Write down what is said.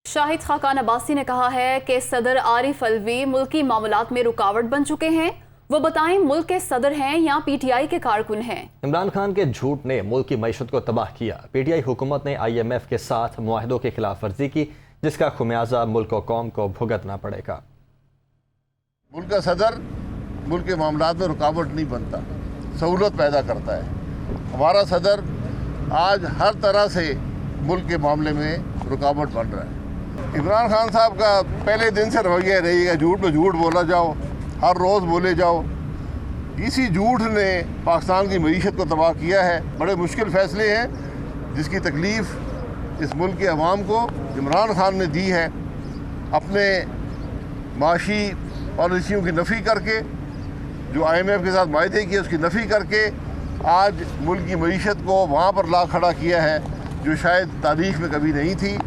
शाहिद खाकान अब्बासी ने कहा है कि सदर आरिफ अलवी मुल्की मामलात में रुकावट बन चुके हैं। वो बताएं मुल्क के सदर हैं या पीटीआई के कारकुन हैं। इमरान खान के झूठ ने मुल्क की मईशत को तबाह किया। पीटीआई हुकूमत ने IMF के साथ मुआहदों की खिलाफ वर्जी की, जिसका खुमियाजा मुल्क और कौम को भुगतना पड़ेगा। मुल्क का सदर मुल्क के मामलात में रुकावट नहीं बनता, सहूलत पैदा करता है। हमारा सदर आज हर तरह से मुल्क के मामले में रुकावट बन रहा है। इमरान खान साहब का पहले दिन से रवैया रहेगा, झूठ पे झूठ बोला जाओ, हर रोज़ बोले जाओ। इसी झूठ ने पाकिस्तान की मईशत को तबाह किया है। बड़े मुश्किल फ़ैसले हैं जिसकी तकलीफ़ इस मुल्क के अवाम को इमरान खान ने दी है। अपने माशी पॉलिसियों की नफ़ी करके, जो IMF के साथ मायदे किए उसकी नफ़ी करके आज मुल्क की मईशत को वहाँ पर ला खड़ा किया है जो शायद तारीख़ में कभी नहीं थी।